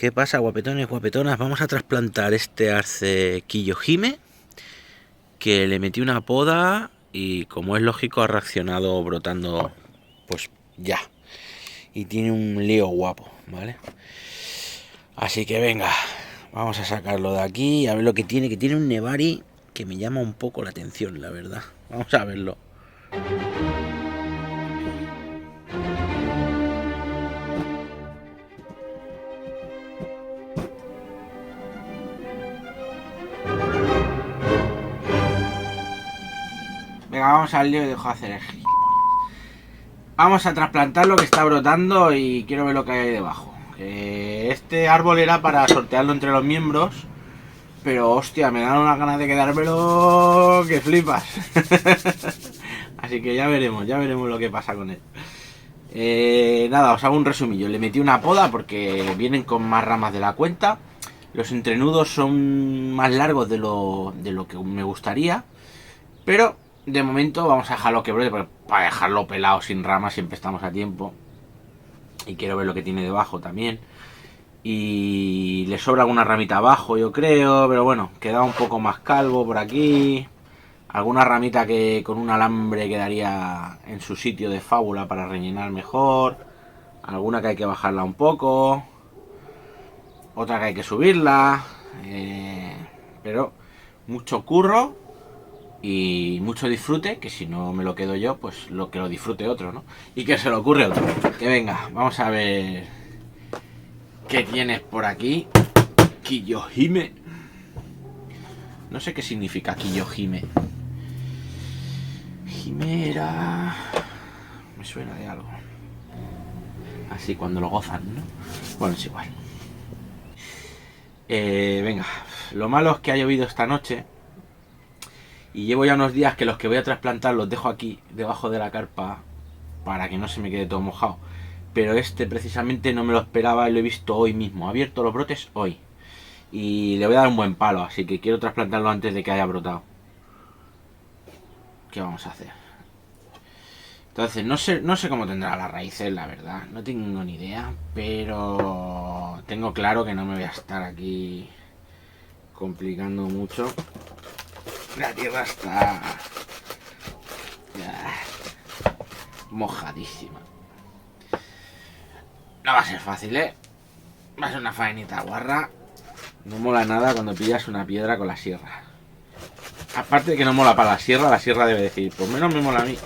¿Qué pasa, guapetones, guapetonas? Vamos a trasplantar este arce Kiyohime, que le metí una poda y, como es lógico, ha reaccionado brotando pues ya. Y tiene un lío guapo, ¿vale? Así que venga, vamos a sacarlo de aquí a ver lo que tiene. Que tiene un Nebari que me llama un poco la atención, la verdad. Vamos a verlo. Venga, vamos al lío y dejo de hacer el gil. Vamos a trasplantar lo que está brotando y quiero ver lo que hay ahí debajo. Este árbol era para sortearlo entre los miembros, pero hostia, me dan unas ganas de quedármelo que flipas. Así que ya veremos lo que pasa con él. Nada, os hago un resumillo. Le metí una poda porque vienen con más ramas de la cuenta. Los entrenudos son más largos de lo que me gustaría, pero de momento vamos a dejarlo que brote, para dejarlo pelado sin ramas siempre estamos a tiempo. Y quiero ver lo que tiene debajo también. Y le sobra alguna ramita abajo, yo creo, pero bueno, queda un poco más calvo por aquí. Alguna ramita que con un alambre quedaría en su sitio de fábula para rellenar mejor. Alguna que hay que bajarla un poco. Otra que hay que subirla. Pero mucho curro y mucho disfrute, que si no me lo quedo yo, pues lo que lo disfrute otro, ¿no? Y que se le ocurre otro. Que venga, vamos a ver qué tienes por aquí. Kiyohime. No sé qué significa Kiyohime. Jimera. Me suena de algo. Así cuando lo gozan, ¿no? Bueno, es igual. Venga. Lo malo es que ha llovido esta noche. Y llevo ya unos días que los que voy a trasplantar los dejo aquí, debajo de la carpa, para que no se me quede todo mojado. Pero este precisamente no me lo esperaba y lo he visto hoy mismo. Ha abierto los brotes hoy. Y le voy a dar un buen palo, así que quiero trasplantarlo antes de que haya brotado. ¿Qué vamos a hacer? Entonces, no sé cómo tendrá las raíces, la verdad. No tengo ni idea, pero tengo claro que no me voy a estar aquí complicando mucho. La tierra está ya mojadísima. No va a ser fácil, ¿eh? Va a ser una faenita guarra. No mola nada cuando pillas una piedra con la sierra. Aparte de que no mola para la sierra debe decir, pues menos me mola a mí.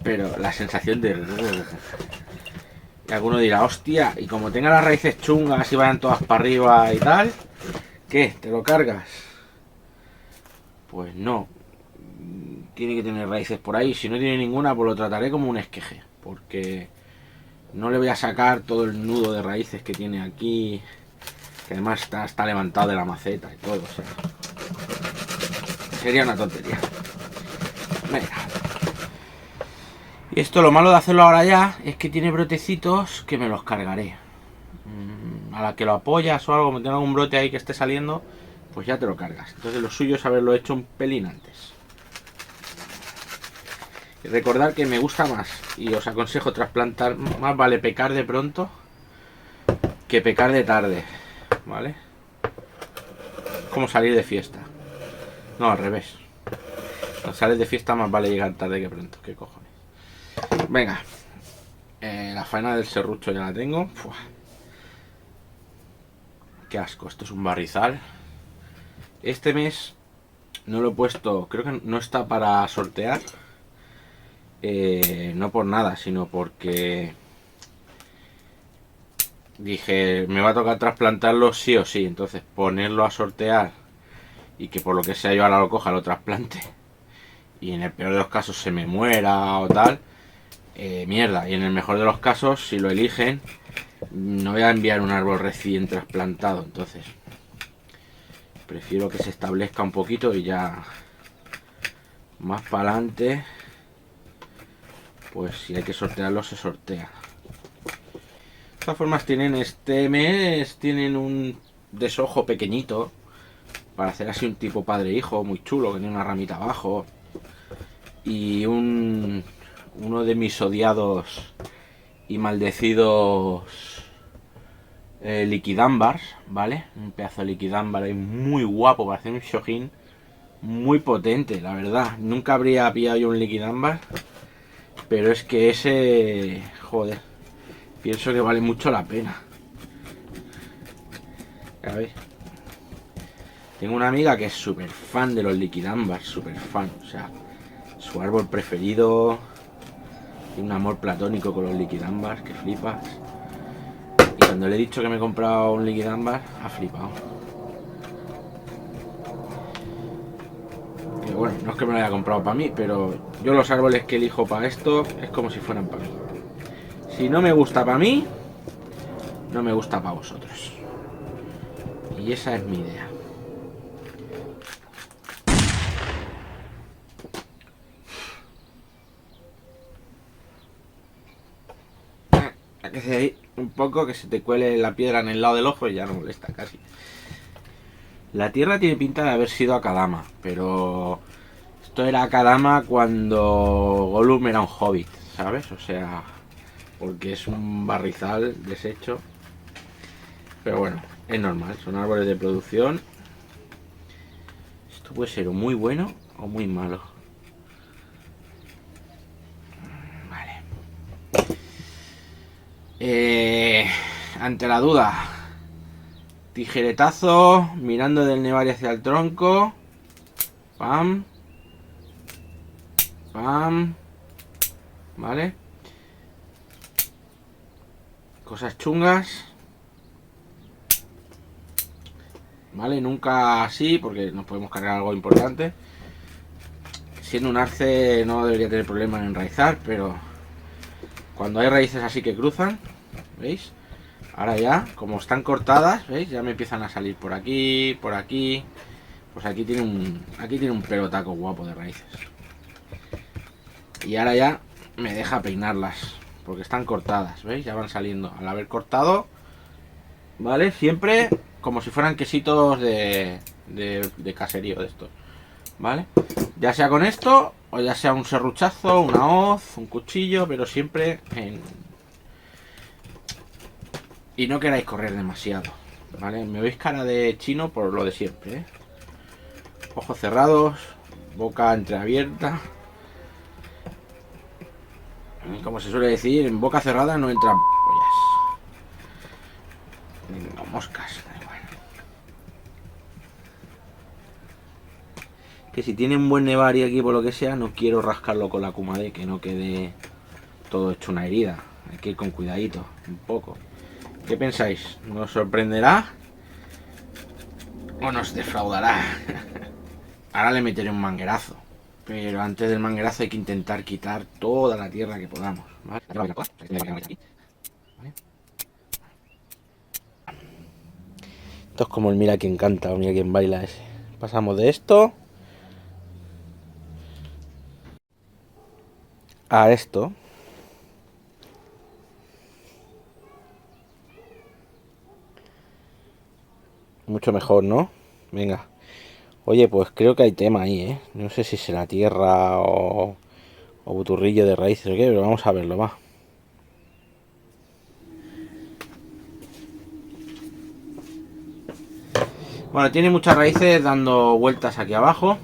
Pero la sensación de... Y alguno dirá, hostia, y como tenga las raíces chungas y vayan todas para arriba y tal, ¿qué? ¿Te lo cargas? Pues no. Tiene que tener raíces por ahí. Si no tiene ninguna, pues lo trataré como un esqueje. Porque no le voy a sacar todo el nudo de raíces que tiene aquí. Que además está levantado de la maceta y todo. O sea, sería una tontería. Venga. Y esto, lo malo de hacerlo ahora ya, es que tiene brotecitos que me los cargaré. A la que lo apoyas o algo, me tenga algún brote ahí que esté saliendo, pues ya te lo cargas. Entonces lo suyo es haberlo hecho un pelín antes. Y recordad que me gusta más, y os aconsejo trasplantar, más vale pecar de pronto que pecar de tarde, ¿vale? Como salir de fiesta. No, al revés. Cuando sales de fiesta más vale llegar tarde que pronto. ¿Qué cojones? Venga. La faena del serrucho ya la tengo. Fua. Qué asco, esto es un barrizal. Este mes no lo he puesto, creo que no está para sortear. No por nada, sino porque dije, me va a tocar trasplantarlo sí o sí. Entonces ponerlo a sortear y que por lo que sea yo ahora lo coja, lo trasplante, y en el peor de los casos se me muera o tal, mierda. Y en el mejor de los casos, si lo eligen, no voy a enviar un árbol recién trasplantado. Entonces prefiero que se establezca un poquito y ya más para adelante, pues si hay que sortearlo, se sortea. De todas formas, tienen este mes, tienen un deshojo pequeñito para hacer así un tipo padre-hijo muy chulo, que tiene una ramita abajo. Y uno de mis odiados y maldecidos liquidámbars, ¿vale? Un pedazo de liquidámbar ahí muy guapo para hacer un Shojin. Muy potente, la verdad. Nunca habría pillado yo un liquidámbar. Pero es que ese... Joder. Pienso que vale mucho la pena. Ya veis. Tengo una amiga que es súper fan de los liquidámbars. Súper fan. O sea, su árbol preferido. Tiene un amor platónico con los liquidámbars. Que flipas. Y cuando le he dicho que me he comprado un liquidámbar, ha flipado. Y bueno, no es que me lo haya comprado para mí, pero yo los árboles que elijo para esto es como si fueran para mí. Si no me gusta para mí, no me gusta para vosotros. Y esa es mi idea. Hay que hacer ahí un poco que se te cuele la piedra en el lado del ojo y ya no molesta casi. La tierra tiene pinta de haber sido Akadama, pero esto era Akadama cuando Gollum era un hobbit, ¿sabes? O sea, porque es un barrizal deshecho. Pero bueno, es normal, son árboles de producción. Esto puede ser o muy bueno o muy malo. Vale. Ante la duda, tijeretazo, mirando del nevari hacia el tronco. Pam. Pam. Vale. Cosas chungas. Vale, nunca así, porque nos podemos cargar algo importante. Siendo un arce no debería tener problema en enraizar, pero cuando hay raíces así que cruzan, ¿veis? Ahora ya, como están cortadas, ¿veis? Ya me empiezan a salir por aquí, por aquí. Pues aquí tiene un pelotaco guapo de raíces. Y ahora ya me deja peinarlas, porque están cortadas, ¿veis? Ya van saliendo. Al haber cortado, ¿vale? Siempre como si fueran quesitos de caserío de estos, ¿vale? Ya sea con esto, o ya sea un serruchazo, una hoz, un cuchillo, pero siempre en... Y no queráis correr demasiado, ¿vale? Me veis cara de chino por lo de siempre, ¿eh? Ojos cerrados, boca entreabierta. Como se suele decir, en boca cerrada no entran pollas. Ni moscas, da igual. Que si tiene un buen nevari aquí por lo que sea, no quiero rascarlo con la Kumade, que no quede todo hecho una herida. Hay que ir con cuidadito, un poco. ¿Qué pensáis? ¿Nos sorprenderá o nos defraudará? Ahora le meteré un manguerazo, pero antes del manguerazo hay que intentar quitar toda la tierra que podamos, ¿vale? Esto es como el mira quien canta o mira quien baila ese. Pasamos de esto a esto. Mucho mejor, ¿no? Venga. Oye, pues creo que hay tema ahí, ¿eh? No sé si será tierra o buturrillo de raíces o qué, pero vamos a verlo, va. Bueno, tiene muchas raíces dando vueltas aquí abajo.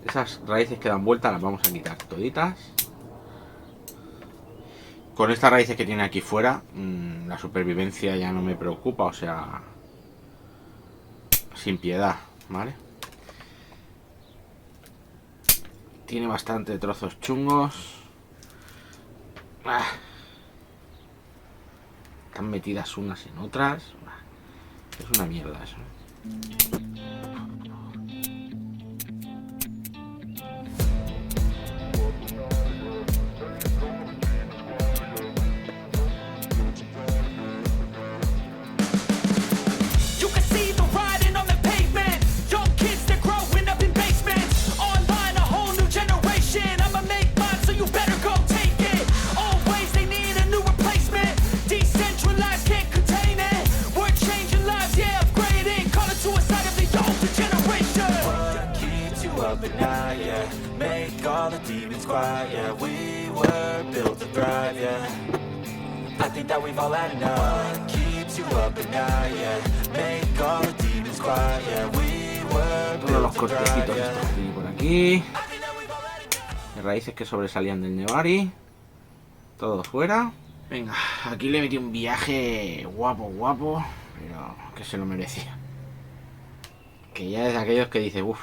Esas raíces que dan vueltas las vamos a quitar toditas. Con estas raíces que tiene aquí fuera, la supervivencia ya no me preocupa, o sea, sin piedad, ¿vale? Tiene bastante trozos chungos. Están metidas unas en otras. Es una mierda eso. Decentralized, can't contain it. We're changing lives, yeah, upgrading. Call it suicide of the old. all the demons quiet. Yeah, we were built to thrive, yeah. I think that we've all had enough. What keeps you up at night, yeah. Make all the demons quiet, yeah. We were Todos los built to thrive, cortecitos yeah. estos que tiene por aquí. De raíces que sobresalían del Nebari. Todo fuera. Venga, aquí le metí un viaje guapo, pero que se lo merecía. Que ya es de aquellos que dice, uff,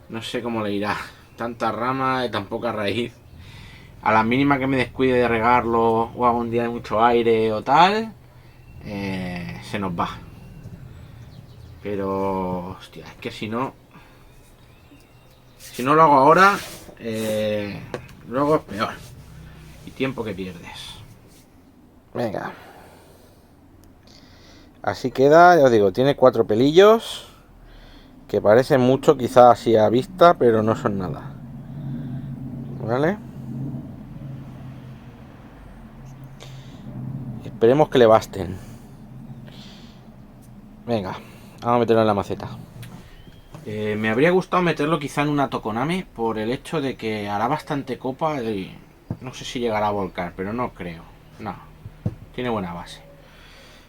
no sé cómo le irá. Tanta rama y tan poca raíz. A la mínima que me descuide de regarlo o haga un día de mucho aire o tal, se nos va. Pero, hostia, es que si no lo hago ahora, luego es peor. Y tiempo que pierdes. Venga. Así queda, ya os digo, tiene 4 pelillos. Que parecen mucho quizás así a vista, pero no son nada. ¿Vale? Esperemos que le basten. Venga, vamos a meterlo en la maceta. Me habría gustado meterlo quizá en una tokoname por el hecho de que hará bastante copa y no sé si llegará a volcar, pero no creo. No, tiene buena base.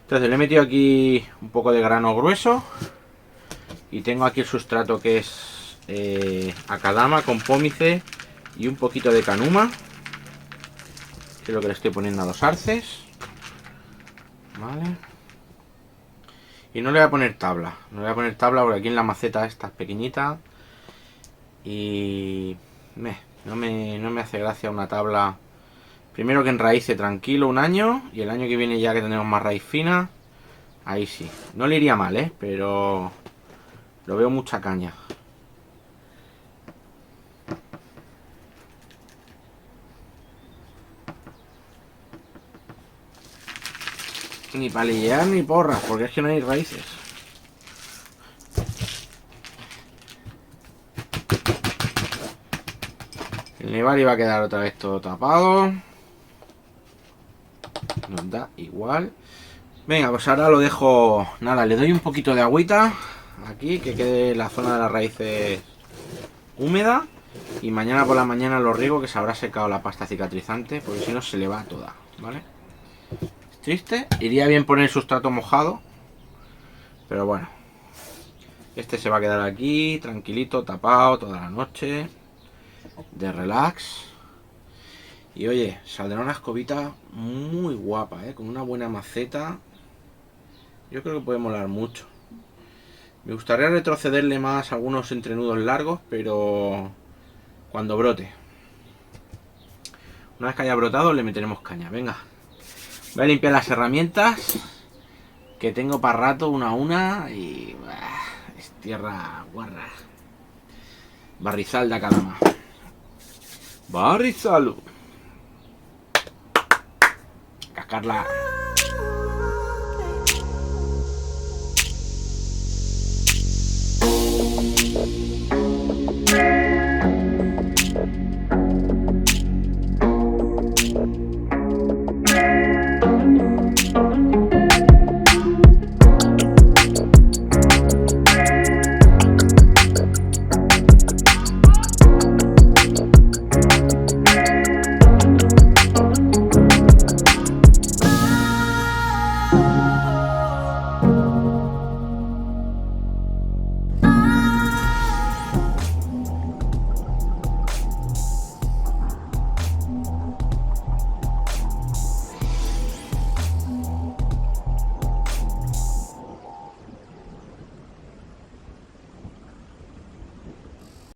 Entonces le he metido aquí un poco de grano grueso y tengo aquí el sustrato que es akadama con pómice y un poquito de kanuma, que es lo que le estoy poniendo a los arces. Vale. Y no le voy a poner tabla. No le voy a poner tabla porque aquí en la maceta esta es pequeñita. Y no me hace gracia una tabla. Primero que enraíce tranquilo un año. Y el año que viene ya que tenemos más raíz fina. Ahí sí. No le iría mal, pero lo veo mucha caña. Ni palillear ni porras, porque es que no hay raíces. El Nebari va a quedar otra vez todo tapado. Nos da igual. Venga, pues ahora lo dejo. Nada, le doy un poquito de agüita aquí, que quede la zona de las raíces húmeda. Y mañana por la mañana lo riego, que se habrá secado la pasta cicatrizante, porque si no se le va toda, ¿vale? Triste, iría bien poner el sustrato mojado, pero bueno, este se va a quedar aquí tranquilito, tapado toda la noche de relax. Y oye, saldrá una escobita muy guapa, con una buena maceta. Yo creo que puede molar mucho. Me gustaría retrocederle más algunos entrenudos largos, pero cuando brote. Una vez que haya brotado le meteremos caña. Venga, voy a limpiar las herramientas, que tengo para rato una a una y es tierra guarra. Barrizal de Akadama. Barrizal. Cascarla.